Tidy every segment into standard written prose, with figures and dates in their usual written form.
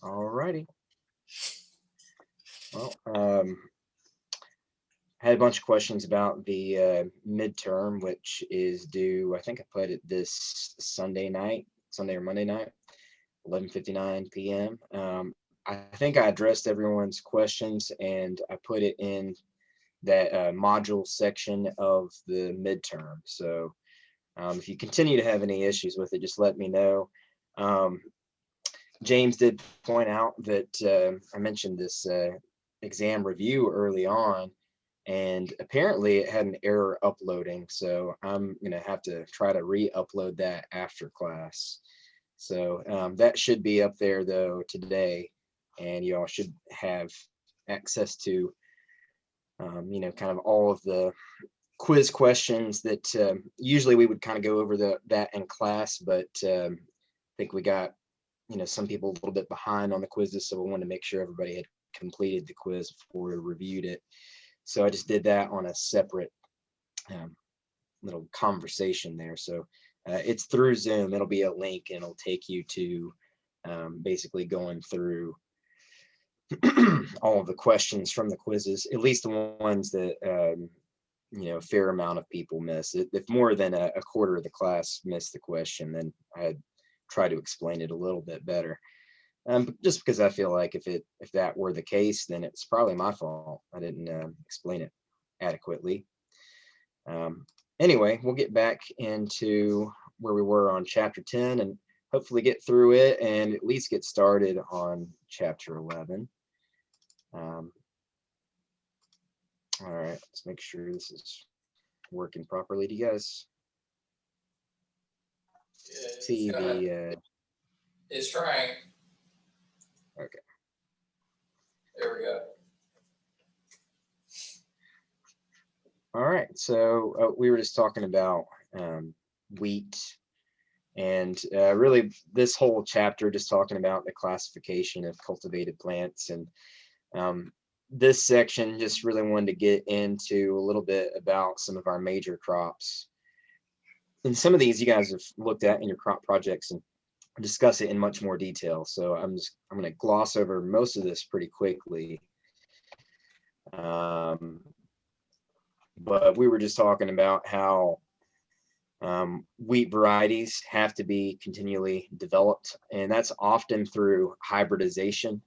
All righty. Well, I had a bunch of questions about the midterm, which is due, I think I put it this Sunday or Monday night, 11:59 p.m. I think I addressed everyone's questions and I put it in that module section of the midterm. So if you continue to have any issues with it, just let me know. Um, James did point out that I mentioned this exam review early on, and apparently it had an error uploading. So I'm going to have to try to re-upload that after class. So that should be up there though today, and y'all should have access to, kind of all of the quiz questions that usually we would kind of go over that in class, but I think we got some people a little bit behind on the quizzes, so we wanted to make sure everybody had completed the quiz before we reviewed it. So I just did that on a separate little conversation there. So it's through Zoom. It'll be a link and it'll take you to basically going through all of the questions from the quizzes, at least the ones that a fair amount of people miss. If more than a quarter of the class missed the question, then I'd try to explain it a little bit better. Just because I feel like if that were the case, then it's probably my fault. I didn't explain it adequately. Anyway, we'll get back into where we were on chapter 10 and hopefully get through it and at least get started on chapter 11. All right, let's make sure this is working properly. Do you guys see the... It's trying. Okay. There we go. All right, so we were just talking about wheat, and really this whole chapter just talking about the classification of cultivated plants, and this section just really wanted to get into a little bit about some of our major crops. And some of these you guys have looked at in your crop projects and discuss it in much more detail. So I'm going to gloss over most of this pretty quickly. But we were just talking about how wheat varieties have to be continually developed, and that's often through hybridization.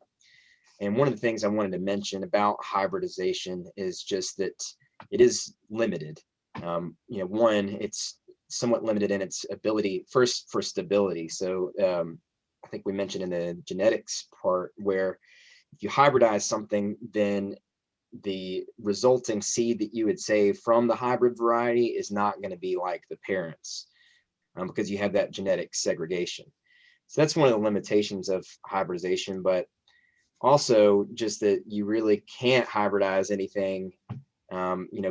And one of the things I wanted to mention about hybridization is just that it is limited. One, it's somewhat limited in its ability first for stability. So I think we mentioned in the genetics part where if you hybridize something, then the resulting seed that you would save from the hybrid variety is not going to be like the parents because you have that genetic segregation. So that's one of the limitations of hybridization, but also just that you really can't hybridize anything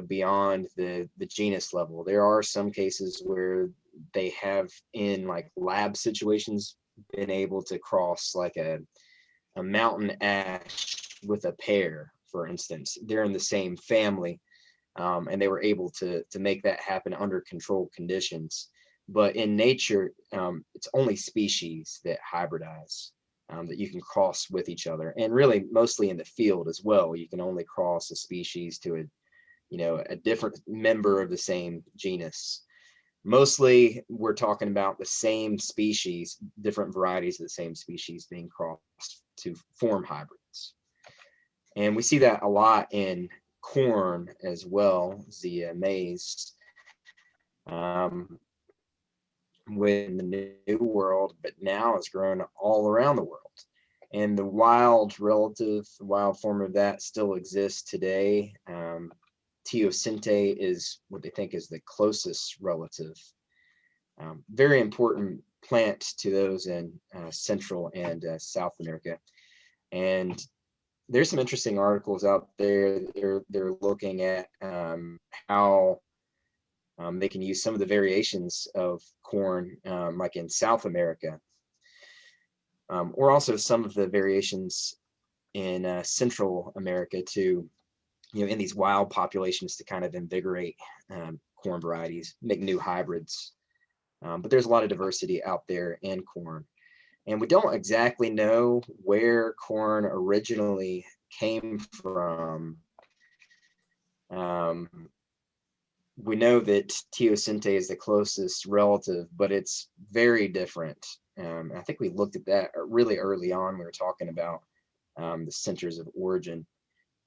beyond the genus level. There are some cases where they have in like lab situations been able to cross like a mountain ash with a pear, for instance. They're in the same family, and they were able to make that happen under controlled conditions. But in nature, it's only species that hybridize, that you can cross with each other, and really mostly in the field as well. You can only cross a species to a different member of the same genus. Mostly we're talking about the same species, different varieties of the same species being crossed to form hybrids. And we see that a lot in corn as well, the maize, with the New World, but now it's grown all around the world. And the wild form of that still exists today. Teosinte is what they think is the closest relative. Very important plant to those in Central and South America. And there's some interesting articles out there. They're looking at how they can use some of the variations of corn, like in South America, or also some of the variations in Central America to, in these wild populations to kind of invigorate corn varieties, make new hybrids. But there's a lot of diversity out there in corn. And we don't exactly know where corn originally came from. Um, we know that teosinte is the closest relative, but it's very different. I think we looked at that really early on. We were talking about the centers of origin.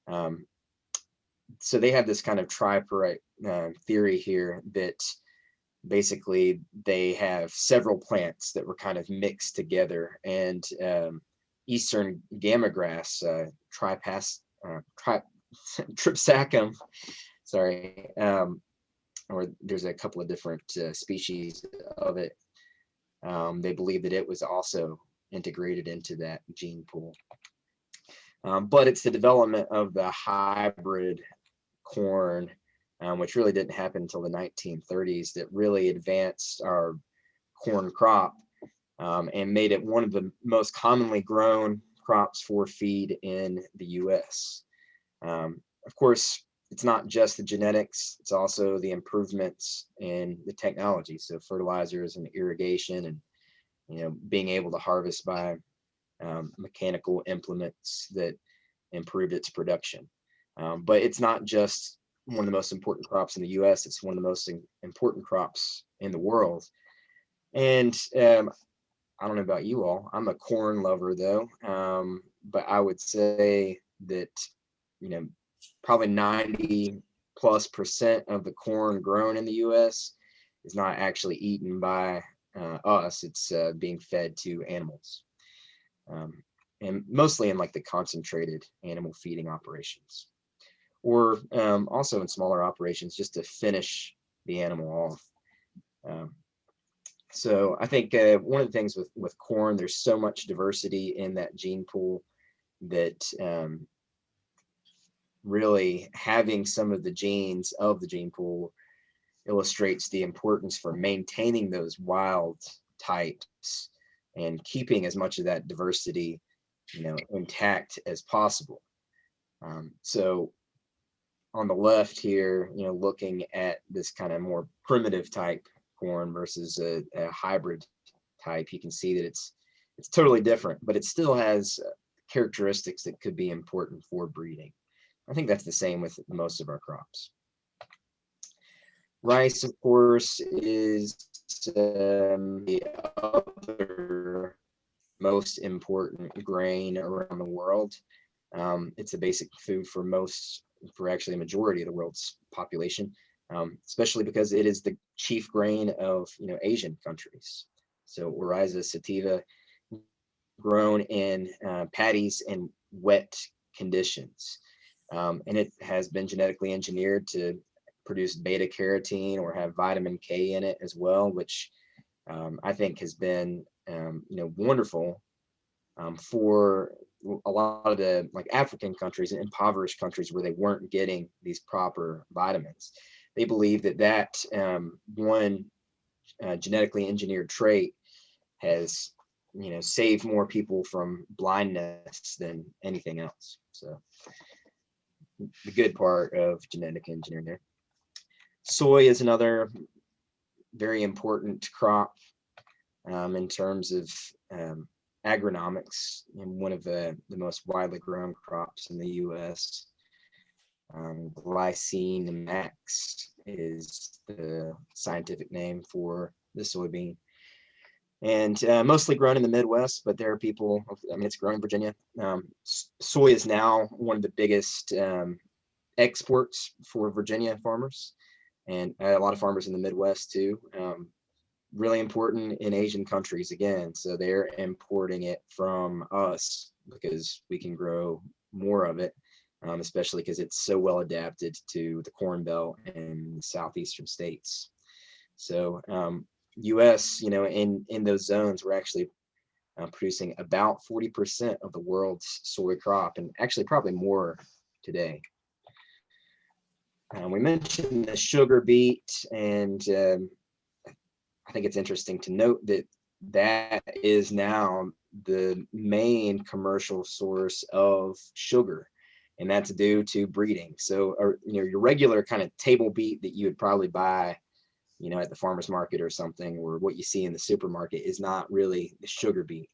Um, so they have this kind of tripartite theory here that basically they have several plants that were kind of mixed together, and eastern gamma grass, tripsacum, sorry, or there's a couple of different species of it. They believe that it was also integrated into that gene pool. But it's the development of the hybrid corn, which really didn't happen until the 1930s, that really advanced our corn crop and made it one of the most commonly grown crops for feed in the US. Of course, it's not just the genetics, it's also the improvements in the technology. So fertilizers and irrigation, and being able to harvest by mechanical implements that improved its production. But it's not just one of the most important crops in the US, it's one of the most important crops in the world. And I don't know about you all, I'm a corn lover though, but I would say that, probably 90+% of the corn grown in the US is not actually eaten by us, it's being fed to animals. And mostly in like the concentrated animal feeding operations, or also in smaller operations just to finish the animal off. So I think one of the things with corn, there's so much diversity in that gene pool that really having some of the genes of the gene pool illustrates the importance for maintaining those wild types and keeping as much of that diversity, intact as possible. So on the left here, looking at this kind of more primitive type corn versus a hybrid type, you can see that it's totally different, but it still has characteristics that could be important for breeding. I think that's the same with most of our crops. Rice, of course, is the other most important grain around the world. It's a basic food for actually a majority of the world's population, especially because it is the chief grain of Asian countries. So Oryza sativa, grown in paddies and wet conditions, and it has been genetically engineered to produce beta carotene or have vitamin K in it as well, which I think has been wonderful for a lot of the like African countries and impoverished countries where they weren't getting these proper vitamins. They believe that one genetically engineered trait has saved more people from blindness than anything else. So the good part of genetic engineering there. Soy is another very important crop in terms of agronomics, and one of the most widely grown crops in the US. Glycine max is the scientific name for the soybean, and mostly grown in the Midwest, but there are people, it's grown in Virginia. Soy is now one of the biggest exports for Virginia farmers, and a lot of farmers in the Midwest too. Really important in Asian countries again, so they're importing it from us because we can grow more of it, especially because it's so well adapted to the Corn Belt and the southeastern states. So US, in those zones, we're actually producing about 40% of the world's soy crop, and actually probably more today. We mentioned the sugar beet, and I think it's interesting to note that that is now the main commercial source of sugar, and that's due to breeding. So, your regular kind of table beet that you would probably buy, at the farmer's market or something, or what you see in the supermarket, is not really the sugar beet.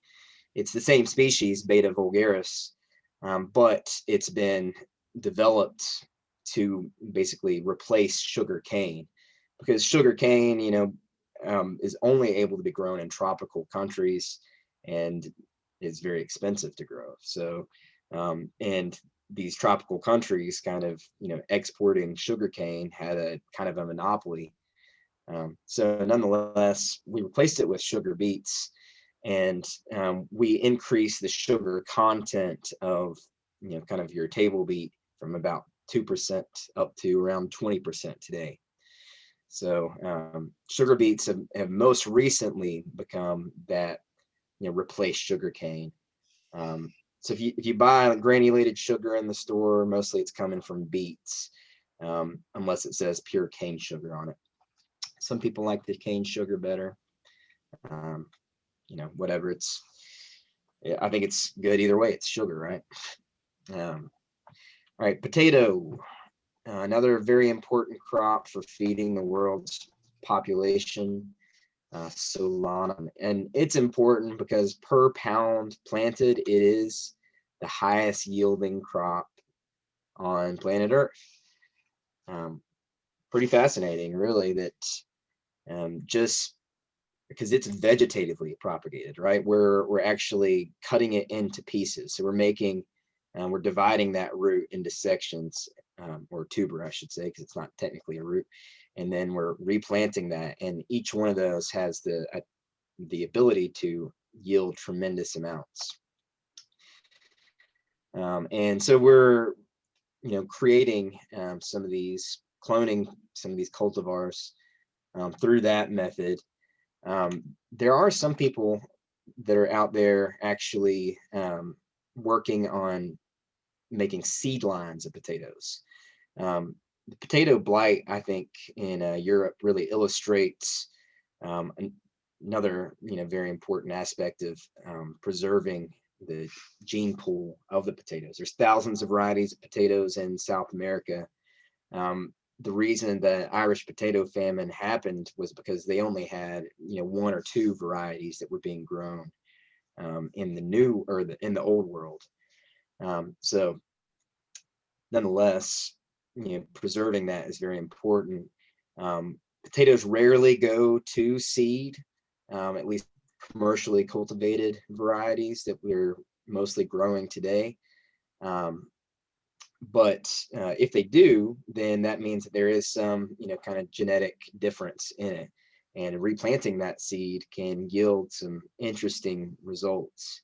it's the same species, Beta vulgaris, but it's been developed to basically replace sugar cane, because sugar cane, is only able to be grown in tropical countries and is very expensive to grow. So, and these tropical countries kind of, exporting sugar cane had a kind of a monopoly. So nonetheless, we replaced it with sugar beets, and we increased the sugar content of, kind of your table beet from about 2% up to around 20% today. So sugar beets have most recently become that, replace sugar cane. So if you buy granulated sugar in the store, mostly it's coming from beets, unless it says pure cane sugar on it. Some people like the cane sugar better. Um, whatever. I think it's good either way. It's sugar, right? All right, potato, another very important crop for feeding the world's population. Solanum, and it's important because per pound planted, it is the highest yielding crop on planet Earth. Pretty fascinating, really, that just because it's vegetatively propagated, right? We're actually cutting it into pieces. So we're dividing that root into sections, or tuber, I should say, because it's not technically a root. And then we're replanting that, and each one of those has the ability to yield tremendous amounts. And so we're, creating cloning some of these cultivars through that method. There are some people that are out there actually working on making seed lines of potatoes. The potato blight, I think, in Europe really illustrates another, very important aspect of preserving the gene pool of the potatoes. There's thousands of varieties of potatoes in South America. The reason the Irish potato famine happened was because they only had, one or two varieties that were being grown in the new, or in the old world. So nonetheless, preserving that is very important. Potatoes rarely go to seed, at least commercially cultivated varieties that we're mostly growing today. But if they do, then that means that there is some, kind of genetic difference in it. And replanting that seed can yield some interesting results.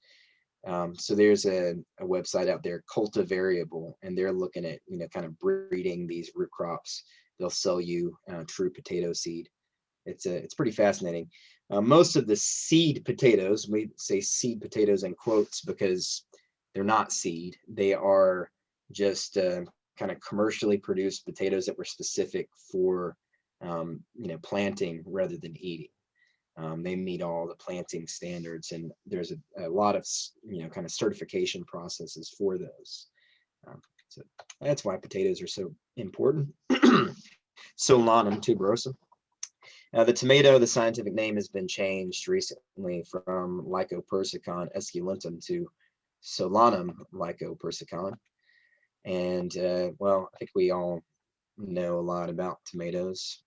So there's a website out there, Cultivariable, and they're looking at, kind of breeding these root crops. They'll sell you true potato seed. It's pretty fascinating. Most of the seed potatoes, we say seed potatoes in quotes because they're not seed. They are just kind of commercially produced potatoes that were specific for planting rather than eating. They meet all the planting standards, and there's a lot of kind of certification processes for those. So that's why potatoes are so important. Solanum tuberosum. The tomato, the scientific name has been changed recently from Lycopersicon esculentum to Solanum lycopersicon. And well, I think we all know a lot about tomatoes.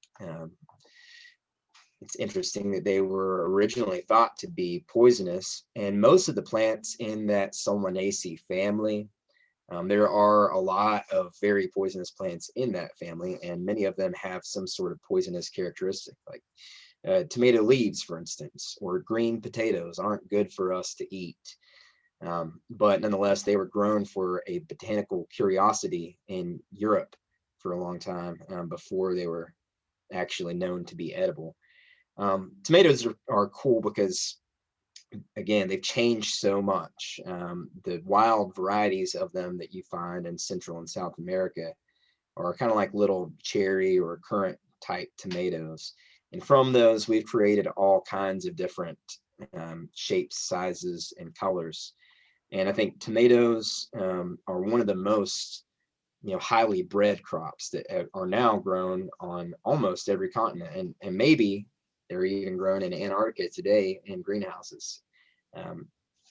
It's interesting that they were originally thought to be poisonous, and most of the plants in that Solanaceae family, there are a lot of very poisonous plants in that family, and many of them have some sort of poisonous characteristic, like tomato leaves, for instance, or green potatoes aren't good for us to eat. But nonetheless, they were grown for a botanical curiosity in Europe for a long time before they were actually known to be edible. Tomatoes are cool because, again, they've changed so much. The wild varieties of them that you find in Central and South America are kind of like little cherry or currant type tomatoes. And from those, we've created all kinds of different shapes, sizes, and colors. And I think tomatoes are one of the most, highly bred crops that are now grown on almost every continent, and maybe they're even grown in Antarctica today in greenhouses.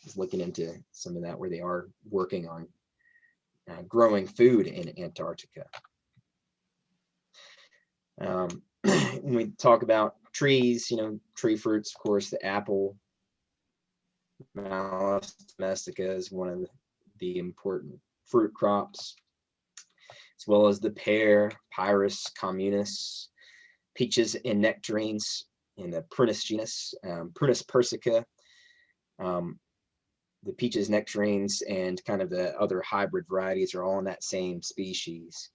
is looking into some of that, where they are working on growing food in Antarctica. When we talk about trees, tree fruits, of course, the apple, Malus domestica, is one of the important fruit crops, as well as the pear, Pyrus communis, peaches and nectarines in the Prunus genus, Prunus persica, the peaches, nectarines, and kind of the other hybrid varieties are all in that same species.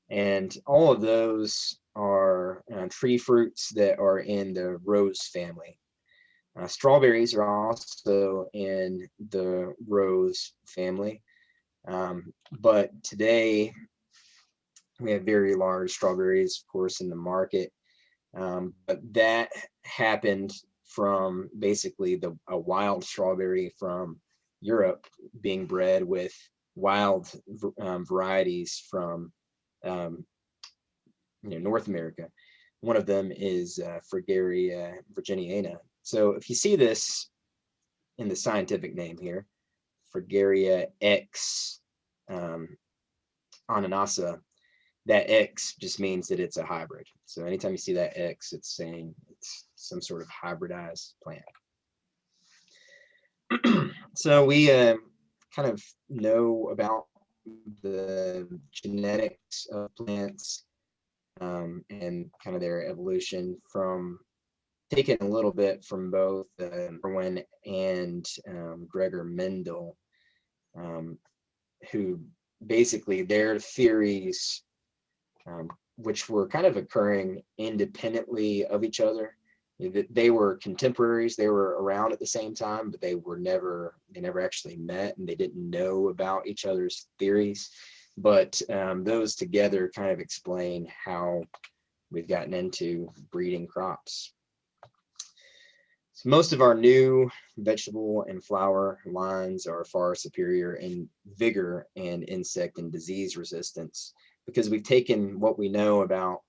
And all of those are tree fruits that are in the rose family. Strawberries are also in the rose family. But today we have very large strawberries, of course, in the market. But that happened from basically a wild strawberry from Europe being bred with wild varieties from North America. One of them is Fragaria virginiana. So if you see this in the scientific name here, Fragaria X ananassa, that X just means that it's a hybrid. So anytime you see that X, it's saying it's some sort of hybridized plant. So we kind of know about the genetics of plants and kind of their evolution from taken a little bit from both Darwin and Gregor Mendel, who basically their theories, which were kind of occurring independently of each other. They were contemporaries, they were around at the same time, but they never actually met, and they didn't know about each other's theories. But those together kind of explain how we've gotten into breeding crops. So most of our new vegetable and flower lines are far superior in vigor and insect and disease resistance, because we've taken what we know about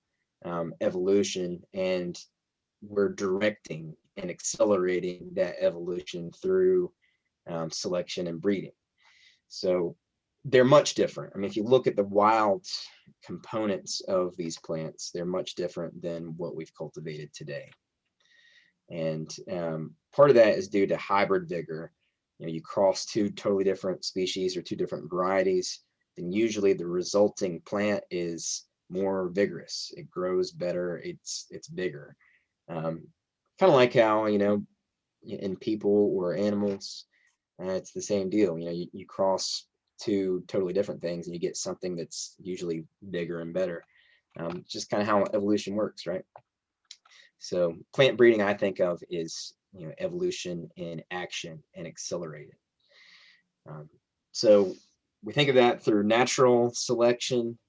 evolution, and we're directing and accelerating that evolution through selection and breeding. So they're much different. I mean, if you look at the wild components of these plants, they're much different than what we've cultivated today. And part of that is due to hybrid vigor. You cross two totally different species or two different varieties, then usually the resulting plant is more vigorous. It grows better. It's bigger. Kind of like how, in people or animals, it's the same deal. You cross two totally different things and you get something that's usually bigger and better. Just kind of how evolution works, right? So plant breeding, I think of, is evolution in action and accelerated. So we think of that through natural selection,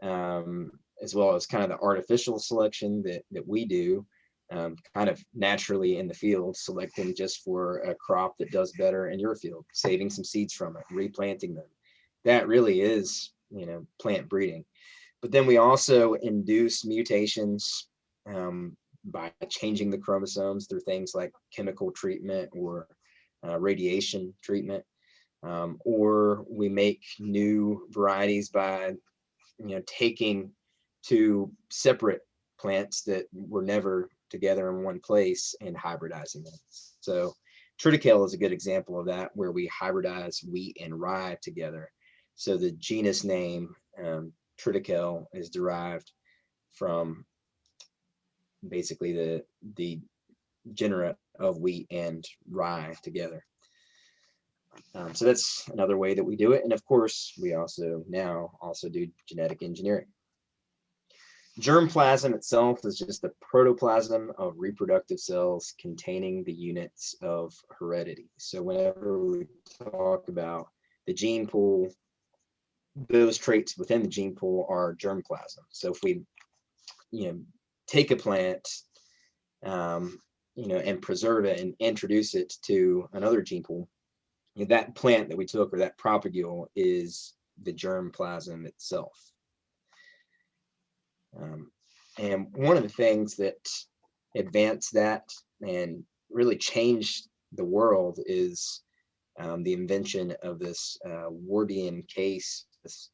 as well as kind of the artificial selection that we do, kind of naturally in the field, selecting just for a crop that does better in your field, saving some seeds from it, replanting them. That really is, plant breeding. But then we also induce mutations by changing the chromosomes through things like chemical treatment or radiation treatment, or we make new varieties by taking two separate plants that were never together in one place and hybridizing them. So triticale is a good example of that, where we hybridize wheat and rye together. So the genus name triticale is derived from basically the genera of wheat and rye together. So that's another way that we do it. And of course, we also do genetic engineering. Germplasm itself is just the protoplasm of reproductive cells containing the units of heredity. So whenever we talk about the gene pool, those traits within the gene pool are germplasm. So if we, take a plant, and preserve it and introduce it to another gene pool, that plant that we took, or that propagule, is the germplasm itself. And one of the things that advanced that and really changed the world is the invention of this Wardian case, this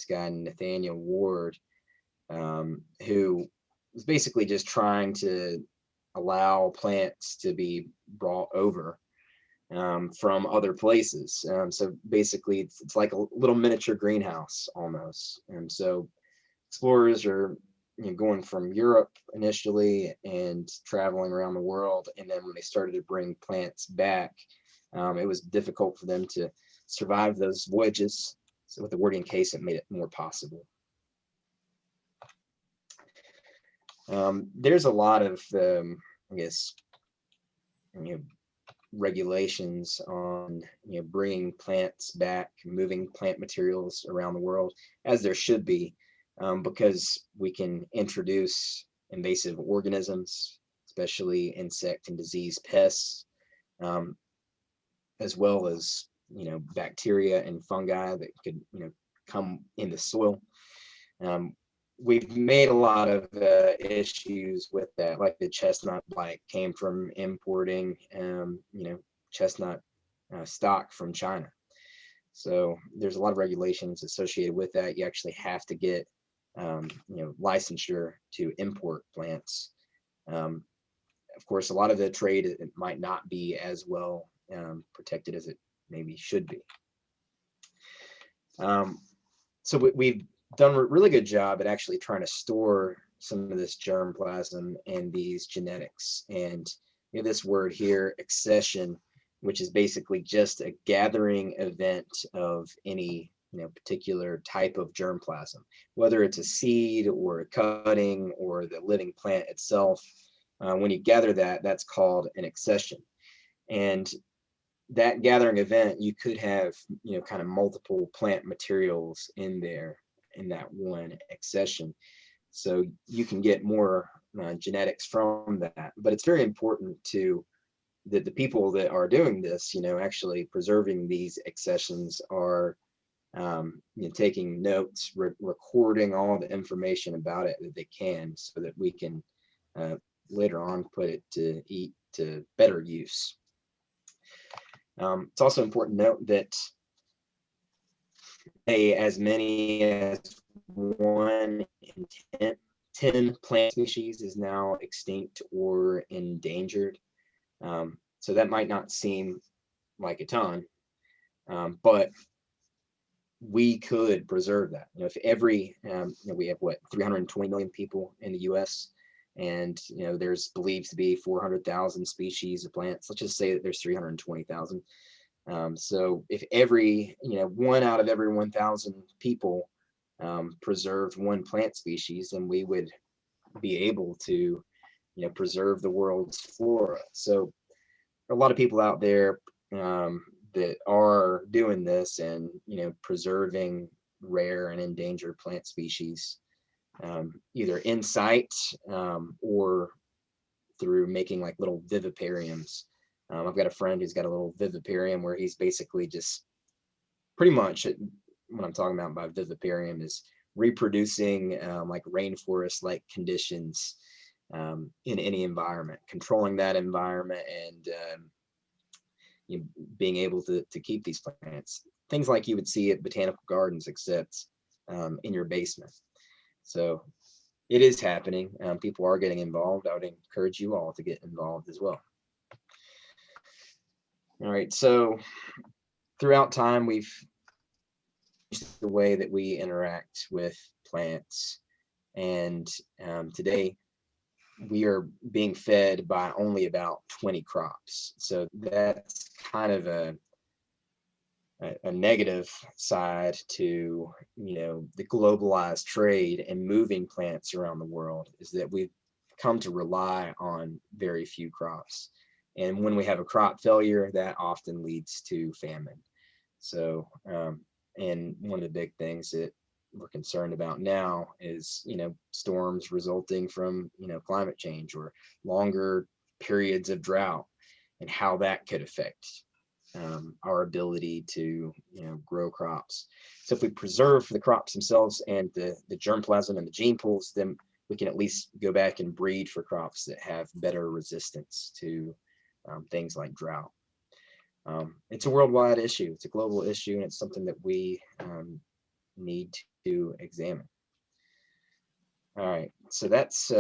guy Nathaniel Ward, who was basically just trying to allow plants to be brought over from other places. So basically, it's like a little miniature greenhouse almost. And so explorers are going from Europe initially and traveling around the world. And then when they started to bring plants back, it was difficult for them to survive those voyages. So with the Wardian case, it made it more possible. There's a lot of, I guess, regulations on bringing plants back, moving plant materials around the world, as there should be, because we can introduce invasive organisms, especially insect and disease pests, as well as bacteria and fungi that could come in the soil. We've made a lot of issues with that, like the chestnut blight came from importing, chestnut stock from China. So there's a lot of regulations associated with that. You actually have to get, licensure to import plants. Of course, a lot of the trade, it might not be as well protected as it maybe should be. So we've done a really good job at actually trying to store some of this germplasm and these genetics. And this word here, accession, which is basically just a gathering event of any particular type of germplasm, whether it's a seed or a cutting or the living plant itself. When you gather that, that's called an accession. And that gathering event, you could have kind of multiple plant materials in there in that one accession, so you can get more genetics from that. But it's very important to that the people that are doing this, actually preserving these accessions, are taking notes, recording all the information about it that they can, so that we can later on put it to better use. It's also important to note that as many as 1 in 10 plant species is now extinct or endangered. So that might not seem like a ton, but we could preserve that. If every, we have 320 million people in the US, and there's believed to be 400,000 species of plants. Let's just say that there's 320,000. So if every, 1 out of every 1,000 people preserved one plant species, then we would be able to, preserve the world's flora. So a lot of people out there that are doing this and, preserving rare and endangered plant species, either in sight or through making like little vivipariums. I've got a friend who's got a little viviparium where he's basically just pretty much, what I'm talking about by viviparium is reproducing like rainforest-like conditions in any environment, controlling that environment, and being able to keep these plants. Things like you would see at botanical gardens, except in your basement. So it is happening. People are getting involved. I would encourage you all to get involved as well. All right, so throughout time, we've changed the way that we interact with plants. And today, we are being fed by only about 20 crops. So that's kind of a negative side to the globalized trade and moving plants around the world, is that we've come to rely on very few crops. And when we have a crop failure, that often leads to famine. So, and one of the big things that we're concerned about now is, storms resulting from, climate change, or longer periods of drought, and how that could affect our ability to, grow crops. So if we preserve the crops themselves and the germplasm and the gene pools, then we can at least go back and breed for crops that have better resistance to things like drought. It's a worldwide issue. It's a global issue, and it's something that we need to examine. All right, so that's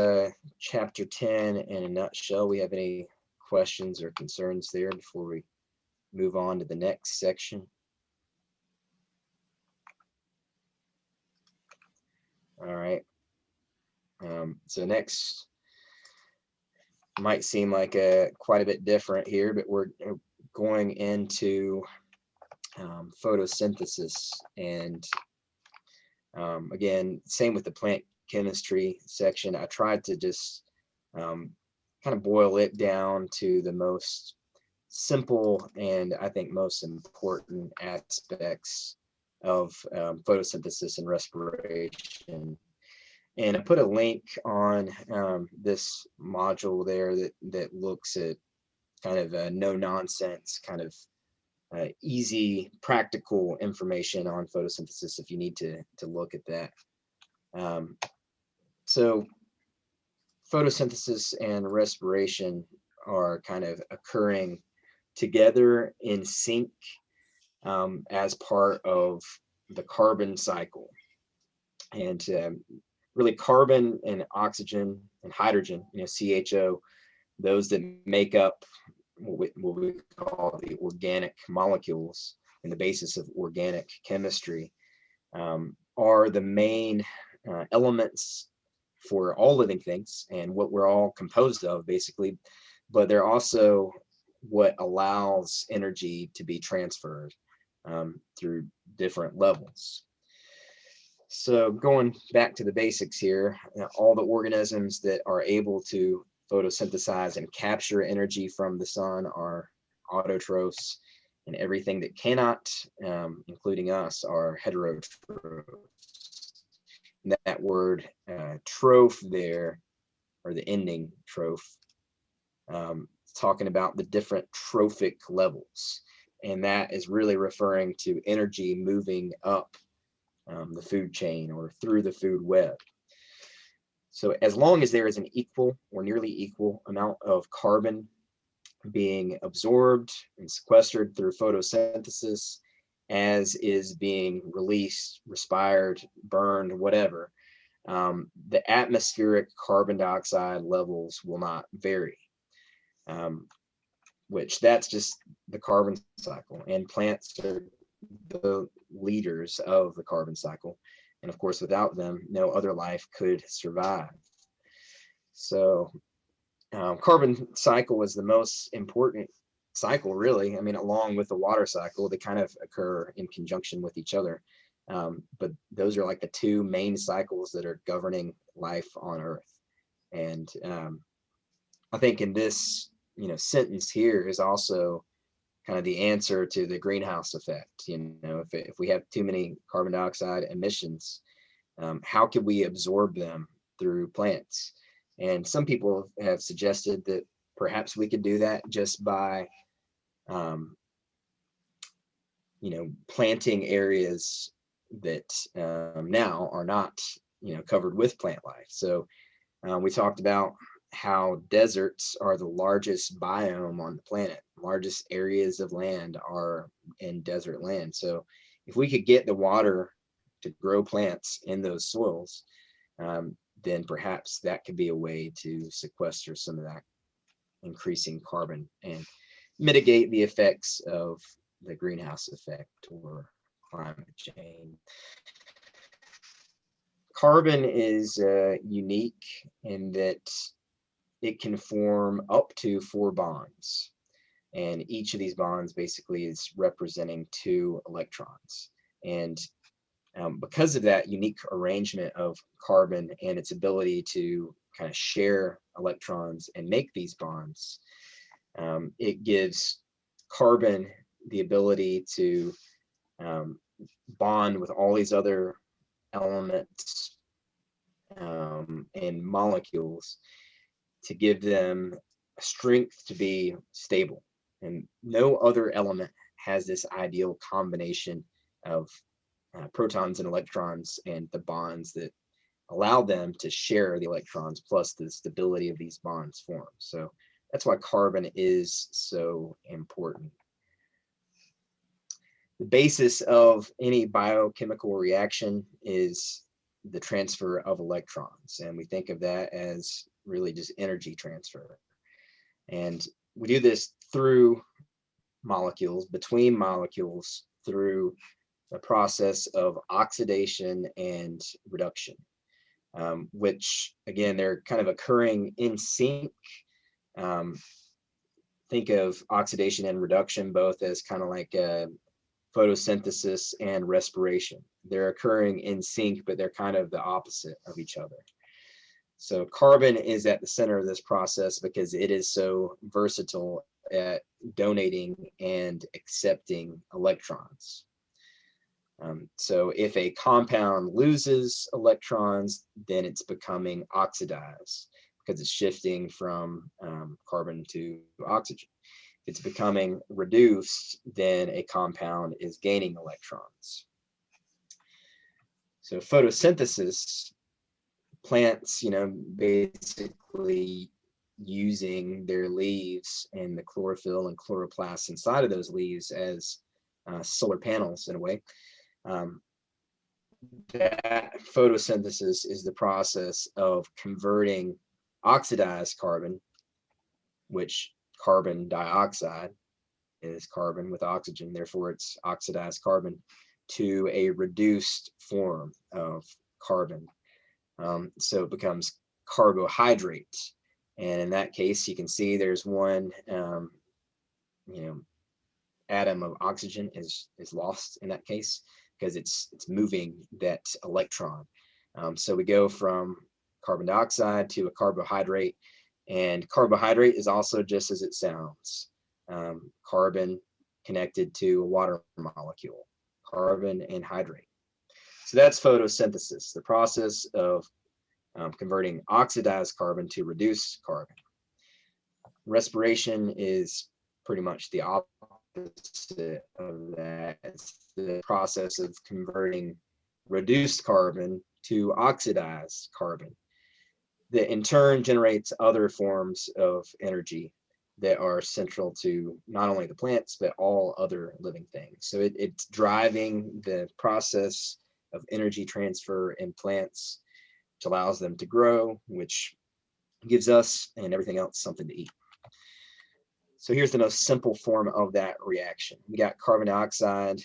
chapter 10 in a nutshell. We have any questions or concerns there before we move on to the next section? All right. So next might seem like quite a bit different here, but we're going into photosynthesis. And again, same with the plant chemistry section. I tried to just kind of boil it down to the most simple and I think most important aspects of photosynthesis and respiration. And I put a link on this module there that looks at kind of no nonsense, kind of easy, practical information on photosynthesis if you need to look at that. So photosynthesis and respiration are kind of occurring together in sync as part of the carbon cycle. And really carbon and oxygen and hydrogen, CHO, those that make up what we call the organic molecules and the basis of organic chemistry, are the main elements for all living things and what we're all composed of, basically. But they're also what allows energy to be transferred through different levels. So going back to the basics here, all the organisms that are able to photosynthesize and capture energy from the sun are autotrophs, and everything that cannot, including us, are heterotrophs. And that word troph there, or the ending troph, talking about the different trophic levels. And that is really referring to energy moving up the food chain or through the food web. So as long as there is an equal or nearly equal amount of carbon being absorbed and sequestered through photosynthesis as is being released, respired, burned, whatever, the atmospheric carbon dioxide levels will not vary, which that's just the carbon cycle. And plants are the leaders of the carbon cycle. And of course, without them, no other life could survive. So carbon cycle is the most important cycle, really. I mean, along with the water cycle, they kind of occur in conjunction with each other. But those are like the two main cycles that are governing life on Earth. And I think in this, sentence here is also kind of the answer to the greenhouse effect. If we have too many carbon dioxide emissions, how can we absorb them through plants? And some people have suggested that perhaps we could do that just by, planting areas that now are not, covered with plant life. So we talked about how deserts are the largest biome on the planet. Largest areas of land are in desert land. So if we could get the water to grow plants in those soils, then perhaps that could be a way to sequester some of that increasing carbon and mitigate the effects of the greenhouse effect or climate change. Carbon is unique in that it can form up to 4 bonds. And each of these bonds basically is representing 2 electrons. And because of that unique arrangement of carbon and its ability to kind of share electrons and make these bonds, it gives carbon the ability to bond with all these other elements and molecules to give them strength to be stable. And no other element has this ideal combination of protons and electrons and the bonds that allow them to share the electrons plus the stability of these bonds form. So that's why carbon is so important. the basis of any biochemical reaction is the transfer of electrons. And we think of that as really just energy transfer. And we do this through molecules, between molecules, through the process of oxidation and reduction, which again, they're kind of occurring in sync. Think of oxidation and reduction both as kind of like photosynthesis and respiration. They're occurring in sync, but they're kind of the opposite of each other. So carbon is at the center of this process because it is so versatile at donating and accepting electrons. So if a compound loses electrons, then it's becoming oxidized because it's shifting from carbon to oxygen. If it's becoming reduced, then a compound is gaining electrons. So photosynthesis, plants, basically using their leaves and the chlorophyll and chloroplasts inside of those leaves as solar panels in a way. That photosynthesis is the process of converting oxidized carbon, which carbon dioxide is carbon with oxygen, therefore it's oxidized carbon, to a reduced form of carbon. So it becomes carbohydrate. And in that case, you can see there's one, atom of oxygen is lost in that case because it's moving that electron. So we go from carbon dioxide to a carbohydrate, and carbohydrate is also just as it sounds, carbon connected to a water molecule, carbon and hydrate. So that's photosynthesis, the process of converting oxidized carbon to reduced carbon. Respiration is pretty much the opposite of that. It's the process of converting reduced carbon to oxidized carbon that in turn generates other forms of energy that are central to not only the plants, but all other living things. So it's driving the process of energy transfer in plants, which allows them to grow, which gives us and everything else something to eat. So here's the most simple form of that reaction. We got carbon dioxide,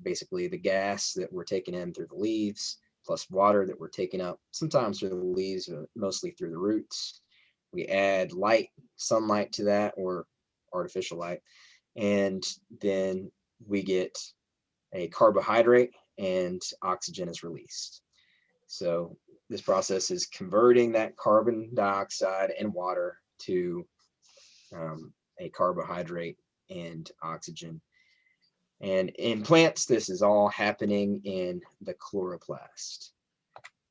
basically the gas that we're taking in through the leaves, plus water that we're taking up, sometimes through the leaves, but mostly through the roots. We add light, sunlight to that, or artificial light, and then we get a carbohydrate and oxygen is released. So this process is converting that carbon dioxide and water to a carbohydrate and oxygen. And in plants, this is all happening in the chloroplast.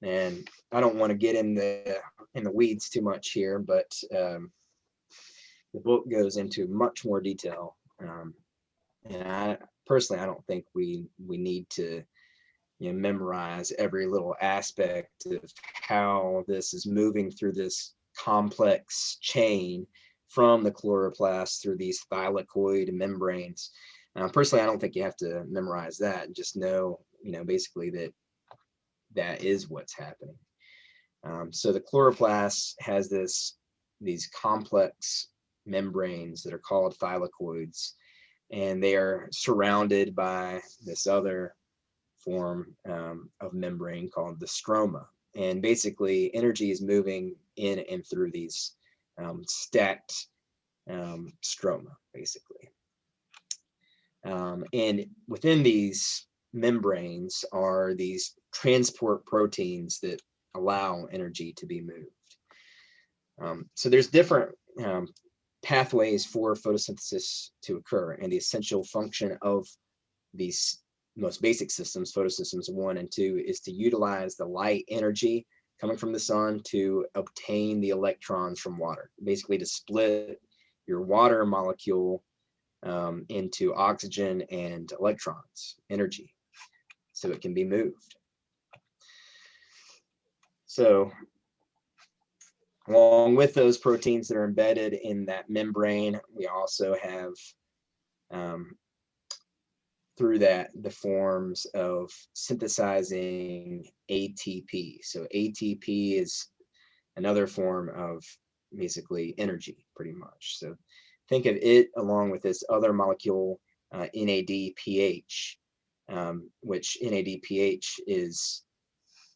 And I don't want to get in the weeds too much here, but the book goes into much more detail. And I don't think we need to memorize every little aspect of how this is moving through this complex chain from the chloroplast through these thylakoid membranes. Personally, I don't think you have to memorize that. Just know, basically that is what's happening. So the chloroplast has these complex membranes that are called thylakoids, and they are surrounded by this other form of membrane called the stroma. And basically, energy is moving in and through these stacked stroma, basically. And within these membranes are these transport proteins that allow energy to be moved. So there's different pathways for photosynthesis to occur, and the essential function of these most basic systems, photosystems 1 and 2, is to utilize the light energy coming from the sun to obtain the electrons from water, basically to split your water molecule into oxygen and electrons, energy, so it can be moved. So along with those proteins that are embedded in that membrane, we also have through that the forms of synthesizing ATP. So ATP is another form of basically energy, pretty much. So think of it along with this other molecule, NADPH, which NADPH is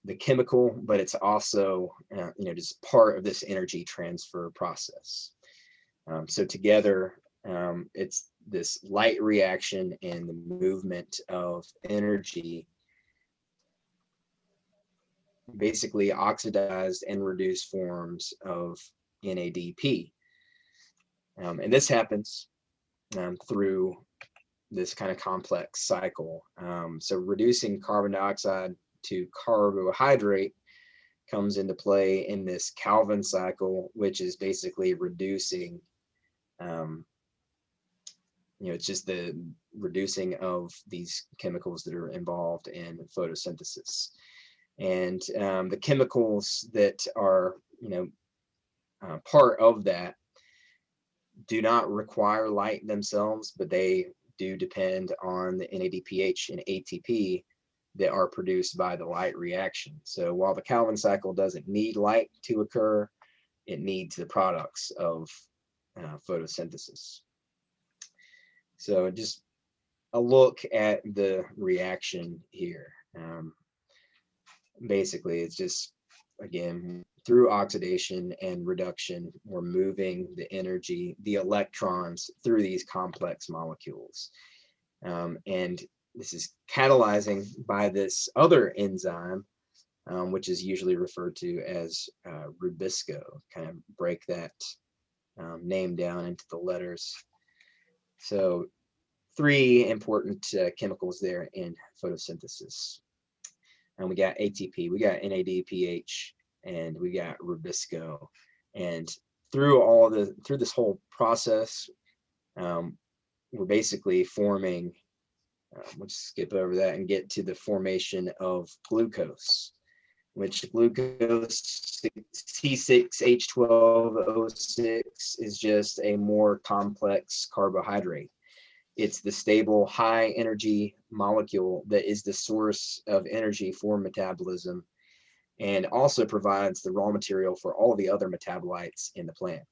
the chemical, but it's also just part of this energy transfer process. So together, it's this light reaction and the movement of energy, basically oxidized and reduced forms of NADP. And this happens through this kind of complex cycle. So reducing carbon dioxide to carbohydrate comes into play in this Calvin cycle, which is basically reducing, it's just the reducing of these chemicals that are involved in photosynthesis. And the chemicals that are, part of that do not require light themselves, but they do depend on the NADPH and ATP that are produced by the light reaction. So while the Calvin cycle doesn't need light to occur, it needs the products of photosynthesis. So just a look at the reaction here. Basically, it's just, again, through oxidation and reduction, we're moving the energy, the electrons, through these complex molecules. And this is catalyzing by this other enzyme, which is usually referred to as rubisco. Kind of break that name down into the letters. So 3 important chemicals there in photosynthesis. And we got ATP, we got NADPH, and we got rubisco. And through this whole process, we're basically forming, we'll just skip over that and get to the formation of glucose, which glucose C6H12O6 is just a more complex carbohydrate. It's the stable, high energy molecule that is the source of energy for metabolism and also provides the raw material for all the other metabolites in the plant.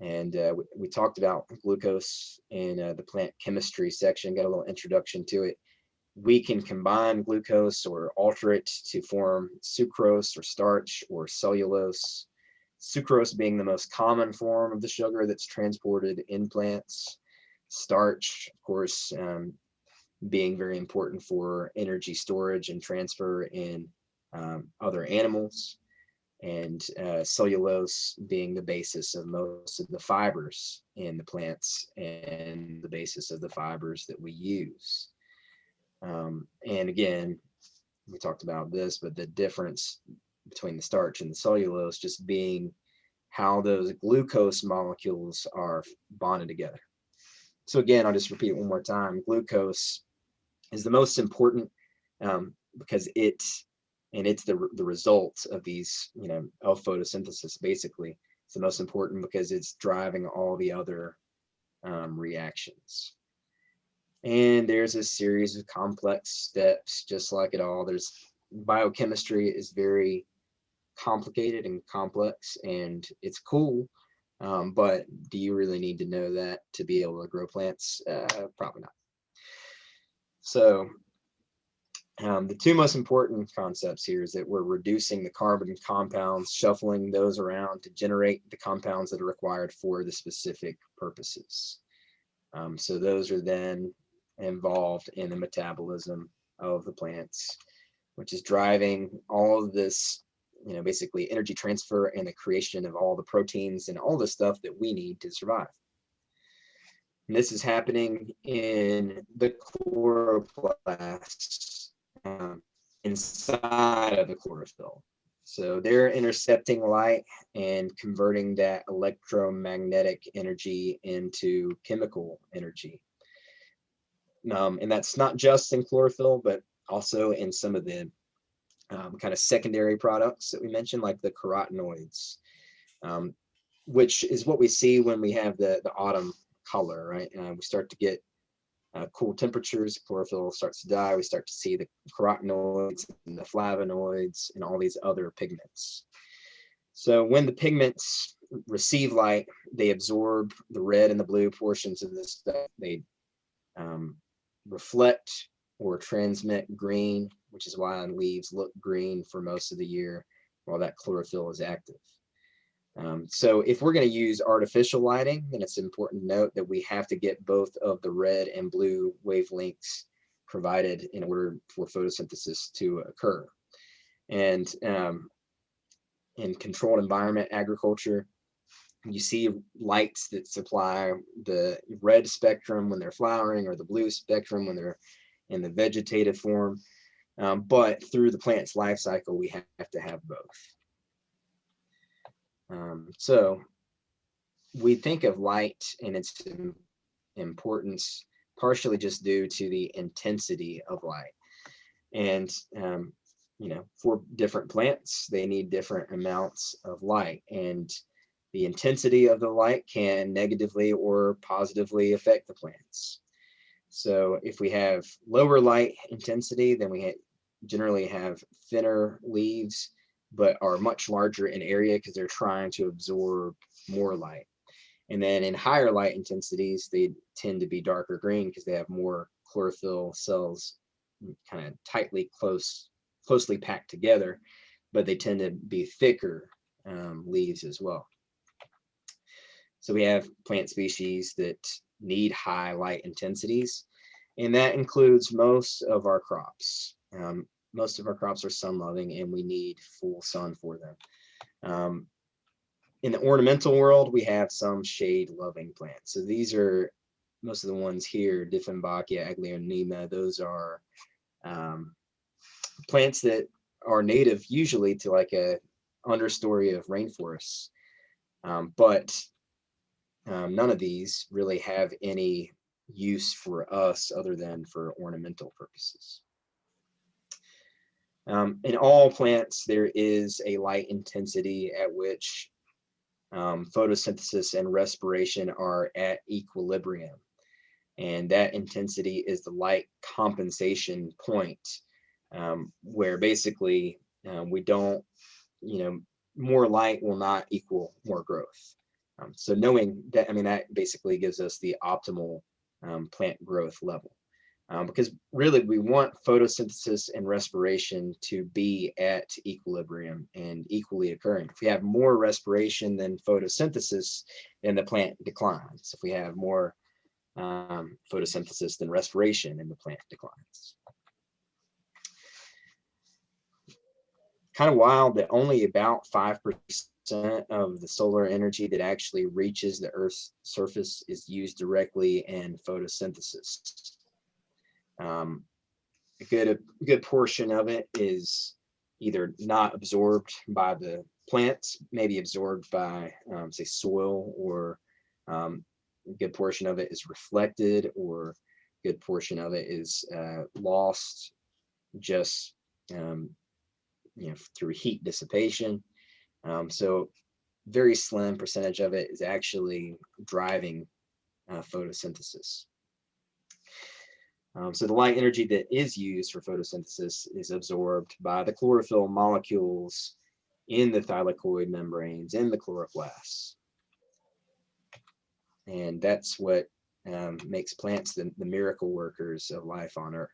And we talked about glucose in the plant chemistry section, got a little introduction to it. We can combine glucose or alter it to form sucrose or starch or cellulose. Sucrose being the most common form of the sugar that's transported in plants. Starch, of course, being very important for energy storage and transfer in other animals, and cellulose being the basis of most of the fibers in the plants and the basis of the fibers that we use. And again, we talked about this, but the difference between the starch and the cellulose just being how those glucose molecules are bonded together. So again, I'll just repeat it one more time. Glucose is the most important because it's the result of these, of photosynthesis, basically. It's the most important because it's driving all the other reactions. And there's a series of complex steps, just like it all. Biochemistry is very complicated and complex, and it's cool. But do you really need to know that to be able to grow plants? Probably not. So the 2 most important concepts here is that we're reducing the carbon compounds, shuffling those around to generate the compounds that are required for the specific purposes. So those are then involved in the metabolism of the plants, which is driving all of this, basically energy transfer and the creation of all the proteins and all the stuff that we need to survive. And this is happening in the chloroplasts inside of the chlorophyll. So they're intercepting light and converting that electromagnetic energy into chemical energy. And that's not just in chlorophyll, but also in some of the kind of secondary products that we mentioned, like the carotenoids, which is what we see when we have the autumn color, right? We start to get cool temperatures, chlorophyll starts to die. We start to see the carotenoids and the flavonoids and all these other pigments. So when the pigments receive light, they absorb the red and the blue portions of this stuff. They reflect or transmit green, which is why leaves look green for most of the year while that chlorophyll is active. So if we're going to use artificial lighting, then it's important to note that we have to get both of the red and blue wavelengths provided in order for photosynthesis to occur. And in controlled environment agriculture, you see lights that supply the red spectrum when they're flowering or the blue spectrum when they're in the vegetative form. But through the plant's life cycle, we have to have both. So we think of light and its importance partially just due to the intensity of light. And, for different plants, they need different amounts of light. And the intensity of the light can negatively or positively affect the plants. So if we have lower light intensity, then we generally have thinner leaves, but are much larger in area because they're trying to absorb more light. And then in higher light intensities, they tend to be darker green because they have more chlorophyll cells kind of closely packed together, but they tend to be thicker leaves as well. So we have plant species that need high light intensities, and that includes most of our crops. Most of our crops are sun loving and we need full sun for them. In the ornamental world, we have some shade loving plants. So these are most of the ones here, Dieffenbachia, Aglaonema. Those are plants that are native usually to like a understory of rainforests. But none of these really have any use for us other than for ornamental purposes. In all plants, there is a light intensity at which photosynthesis and respiration are at equilibrium. And that intensity is the light compensation point, where basically we don't, more light will not equal more growth. So knowing that, that basically gives us the optimal plant growth level. Because really we want photosynthesis and respiration to be at equilibrium and equally occurring. If we have more respiration than photosynthesis, then the plant declines. If we have more photosynthesis than respiration, then the plant declines. Kind of wild that only about 5% of the solar energy that actually reaches the Earth's surface is used directly in photosynthesis. A good portion of it is either not absorbed by the plants, maybe absorbed by, say, soil, or a good portion of it is reflected, or a good portion of it is lost just through heat dissipation. So very slim percentage of it is actually driving photosynthesis. So the light energy that is used for photosynthesis is absorbed by the chlorophyll molecules in the thylakoid membranes, in the chloroplasts. And that's what makes plants the miracle workers of life on Earth.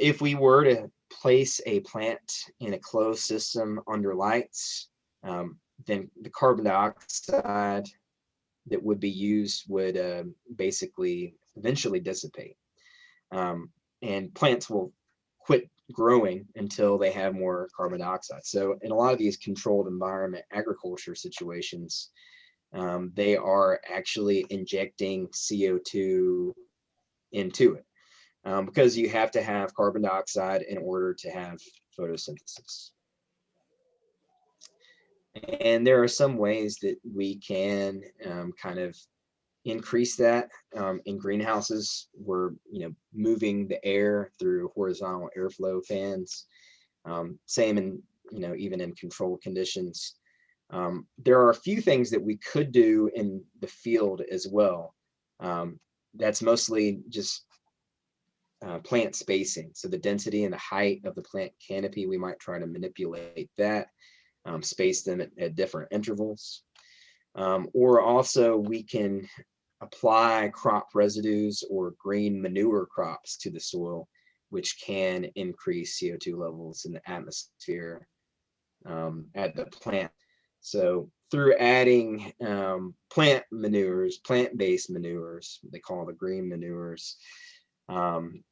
If we were to place a plant in a closed system under lights, then the carbon dioxide that would be used would basically eventually dissipate. And plants will quit growing until they have more carbon dioxide. So in a lot of these controlled environment agriculture situations, they are actually injecting CO2 into it. Because you have to have carbon dioxide in order to have photosynthesis. And there are some ways that we can kind of increase that. In greenhouses, we're moving the air through horizontal airflow fans. Same in even in controlled conditions. There are a few things that we could do in the field as well. that's mostly just plant spacing. So the density and the height of the plant canopy, we might try to manipulate that, space them at different intervals. Or also we can apply crop residues or green manure crops to the soil, which can increase CO2 levels in the atmosphere at the plant. So through adding plant manures, plant-based manures, they call the green manures,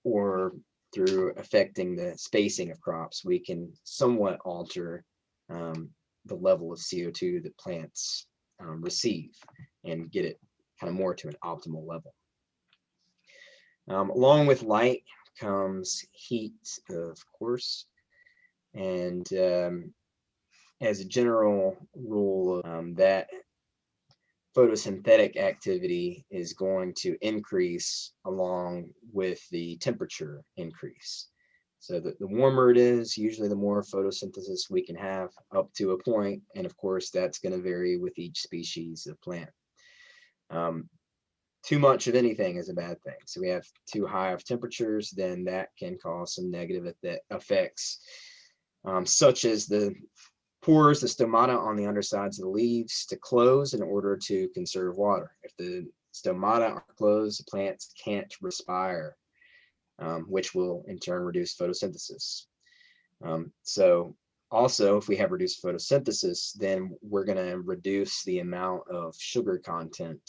or through affecting the spacing of crops, we can somewhat alter the level of CO2 that plants receive and get it kind of more to an optimal level. Along with light comes heat, of course, and as a general rule, that photosynthetic activity is going to increase along with the temperature increase. So the warmer it is, usually the more photosynthesis we can have up to a point, and of course that's going to vary with each species of plant. Too much of anything is a bad thing. So we have too high of temperatures, then that can cause some negative effects, such as the pores, the stomata on the undersides of the leaves to close in order to conserve water. If the stomata are closed, the plants can't respire, which will in turn reduce photosynthesis. So also, if we have reduced photosynthesis, then we're going to reduce the amount of sugar content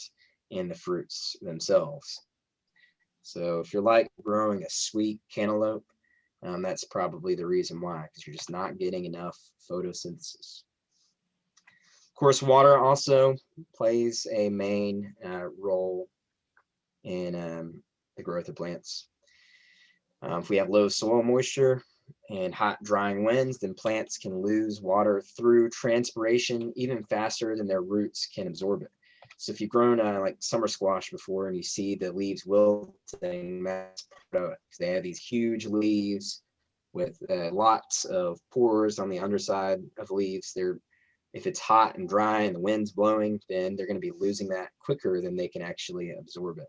in the fruits themselves. So if you're like growing a sweet cantaloupe, that's probably the reason why, because you're just not getting enough photosynthesis. Of course, water also plays a main role in the growth of plants. If we have low soil moisture and hot drying winds, then plants can lose water through transpiration even faster than their roots can absorb it. So if you've grown like summer squash before and you see the leaves wilting, that's part of it. They have these huge leaves with lots of pores on the underside of leaves. If it's hot and dry and the wind's blowing, then they're going to be losing that quicker than they can actually absorb it.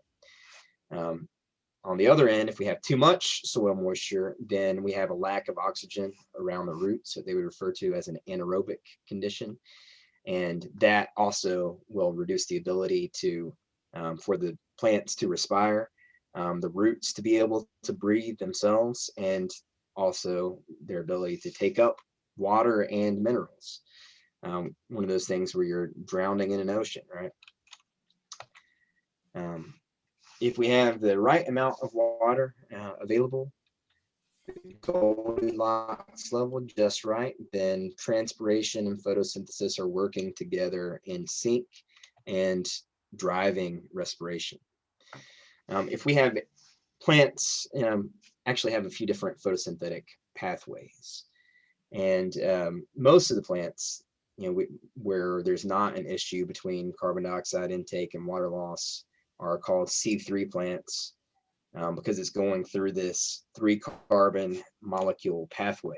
On the other end, if we have too much soil moisture, then we have a lack of oxygen around the roots, that they would refer to as an anaerobic condition. And that also will reduce the ability to for the plants to respire, the roots to be able to breathe themselves, and also their ability to take up water and minerals. One of those things where you're drowning in an ocean, right? If we have the right amount of water available, the Goldilocks level just right, then transpiration and photosynthesis are working together in sync and driving respiration. If we have plants, actually have a few different photosynthetic pathways, and most of the plants, where there's not an issue between carbon dioxide intake and water loss, are called C3 plants, because it's going through this 3-carbon molecule pathway.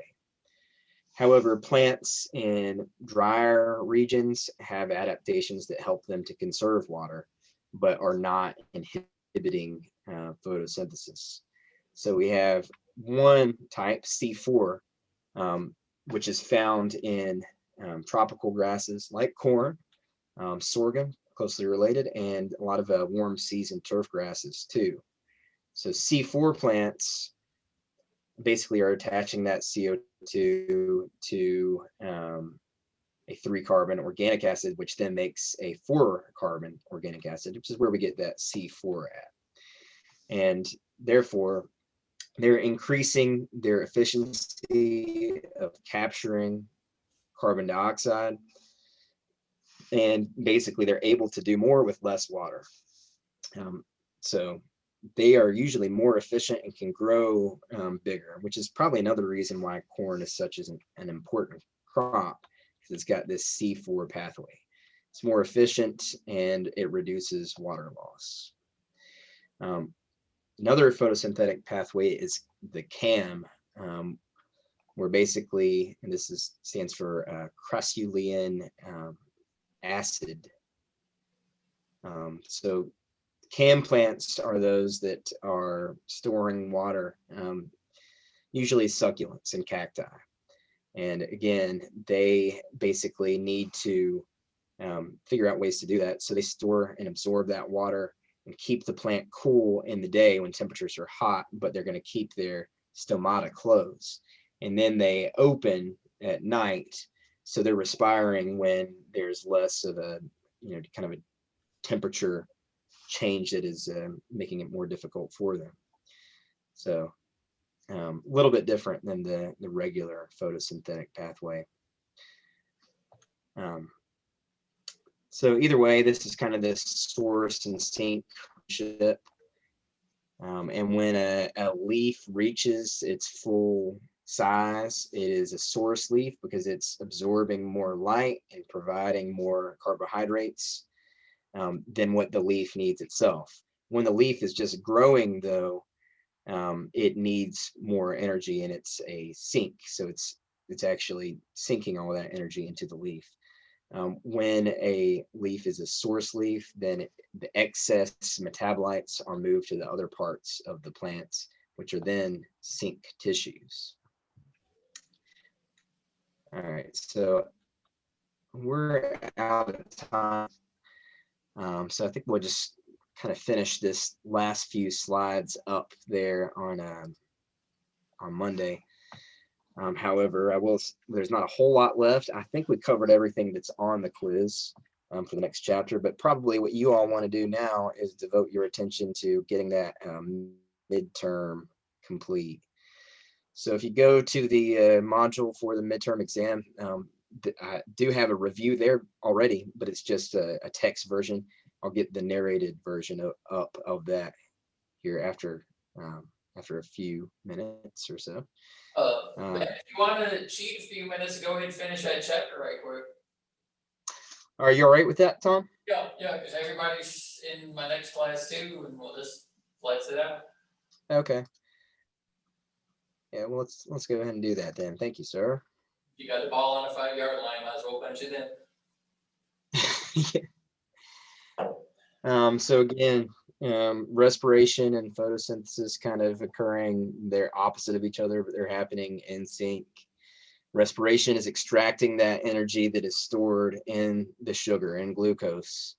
However, plants in drier regions have adaptations that help them to conserve water, but are not inhibiting photosynthesis. So we have one type, C4, which is found in tropical grasses like corn, sorghum, closely related, and a lot of warm season turf grasses too. So C4 plants basically are attaching that CO2 to a 3-carbon organic acid, which then makes a 4-carbon organic acid, which is where we get that C4 at. And therefore, they're increasing their efficiency of capturing carbon dioxide, and basically they're able to do more with less water. So they are usually more efficient and can grow bigger, which is probably another reason why corn is such an important crop, because it's got this C4 pathway. It's more efficient and it reduces water loss. Another photosynthetic pathway is the CAM, where basically, and this stands for crassulacean acid. So Cam plants are those that are storing water, usually succulents and cacti. And again, they basically need to figure out ways to do that. So they store and absorb that water and keep the plant cool in the day when temperatures are hot, but they're going to keep their stomata closed. And then they open at night, so they're respiring when there's less of a, kind of a temperature change that is making it more difficult for them. So a little bit different than the regular photosynthetic pathway. So either way, this is kind of this source and sink relationship. And when a leaf reaches its full size, it is a source leaf because it's absorbing more light and providing more carbohydrates than what the leaf needs itself. When the leaf is just growing, though, it needs more energy, and it's a sink, so it's actually sinking all that energy into the leaf. When a leaf is a source leaf, then the excess metabolites are moved to the other parts of the plants, which are then sink tissues. All right, so we're out of time. So I think we'll just kind of finish this last few slides up there on Monday. However, there's not a whole lot left. I think we covered everything that's on the quiz for the next chapter, but probably what you all want to do now is devote your attention to getting that midterm complete. So if you go to the module for the midterm exam, I do have a review there already, but it's just a text version. I'll get the narrated version up of that here after a few minutes or so. If you want to cheat a few minutes, go ahead and finish that chapter right quick. Are you all right with that, Tom? Yeah, because everybody's in my next class too, and we'll just flex it out. Okay. Yeah, well, let's go ahead and do that then. Thank you, sir. You got the ball on the 5-yard line, might as well punch it in. Yeah. So again, respiration and photosynthesis kind of occurring, they're opposite of each other, but they're happening in sync. Respiration is extracting that energy that is stored in the sugar and glucose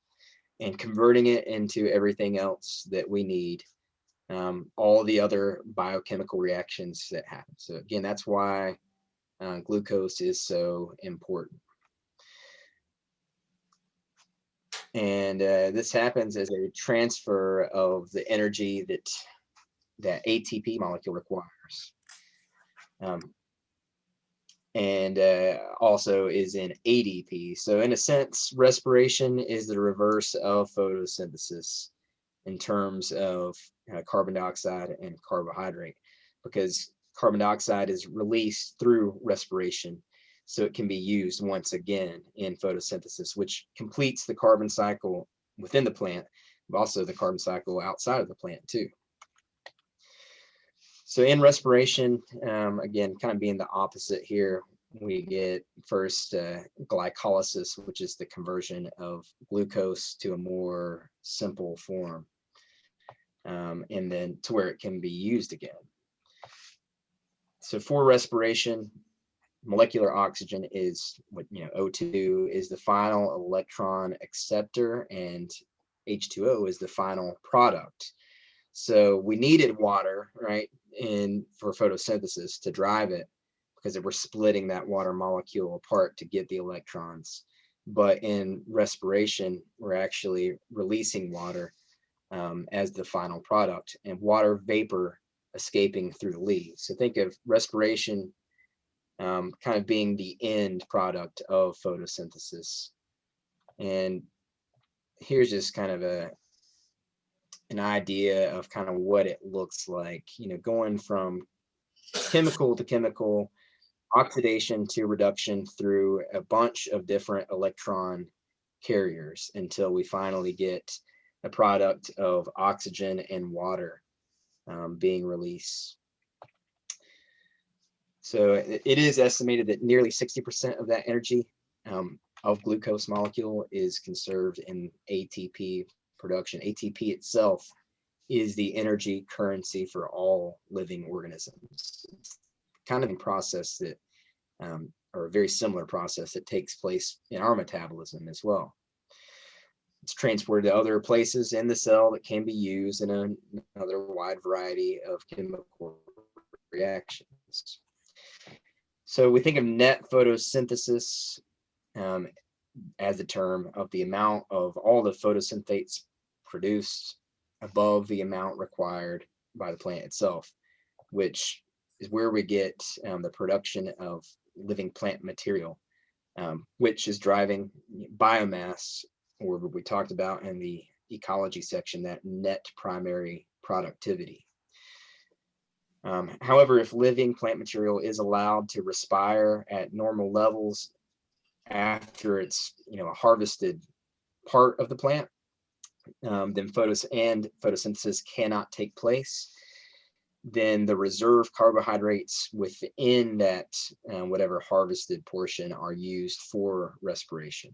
and converting it into everything else that we need, all the other biochemical reactions that happen. So again, that's why glucose is so important. And this happens as a transfer of the energy that ATP molecule requires. And also is in ADP. So in a sense, respiration is the reverse of photosynthesis in terms of carbon dioxide and carbohydrate, because carbon dioxide is released through respiration, so it can be used once again in photosynthesis, which completes the carbon cycle within the plant, but also the carbon cycle outside of the plant too. So in respiration, again, kind of being the opposite here, we get first glycolysis, which is the conversion of glucose to a more simple form, and then to where it can be used again. So for respiration, molecular oxygen is what, O2 is the final electron acceptor, and H2O is the final product. So we needed water, right, for photosynthesis to drive it, because we're splitting that water molecule apart to get the electrons. But in respiration, we're actually releasing water as the final product, and water vapor escaping through the leaves. So think of respiration kind of being the end product of photosynthesis. And here's just kind of an idea of kind of what it looks like, going from chemical to chemical, oxidation to reduction through a bunch of different electron carriers until we finally get a product of oxygen and water being released. So it is estimated that nearly 60% of that energy of glucose molecule is conserved in ATP production. ATP itself is the energy currency for all living organisms. It's kind of a process that, or a very similar process that takes place in our metabolism as well. It's transported to other places in the cell that can be used in another wide variety of chemical reactions. So we think of net photosynthesis as the term of the amount of all the photosynthetates produced above the amount required by the plant itself, which is where we get the production of living plant material, which is driving biomass, or what we talked about in the ecology section, that net primary productivity. However, if living plant material is allowed to respire at normal levels after it's a harvested part of the plant, then photosynthesis cannot take place. Then the reserve carbohydrates within that whatever harvested portion are used for respiration.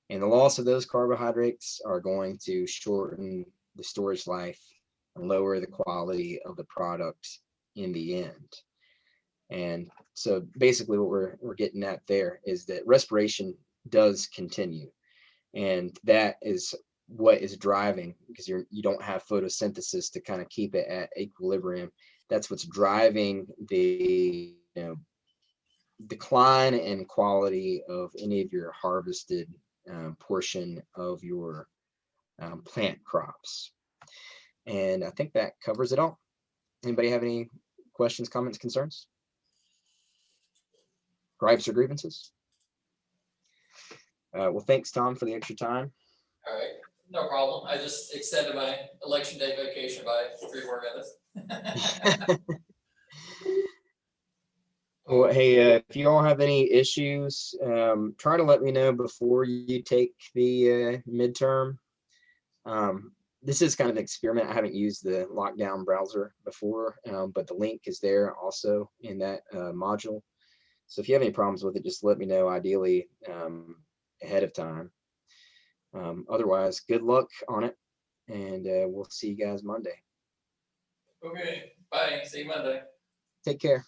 And the loss of those carbohydrates are going to shorten the storage life and lower the quality of the product in the end. And so basically what we're getting at there is that respiration does continue. And that is what is driving, because you don't have photosynthesis to kind of keep it at equilibrium. That's what's driving the decline in quality of any of your harvested portion of your plant crops. And I think that covers it all. Anybody have any questions, comments, concerns? Gripes or grievances? Well, thanks, Tom, for the extra time. All right, no problem. I just extended my election day vacation by 3 more minutes. Well, hey, if you all have any issues, try to let me know before you take the midterm. This is kind of an experiment. I haven't used the lockdown browser before, but the link is there also in that module. So if you have any problems with it, just let me know, ideally ahead of time. Otherwise, good luck on it, and we'll see you guys Monday. Okay, bye. See you Monday. Take care.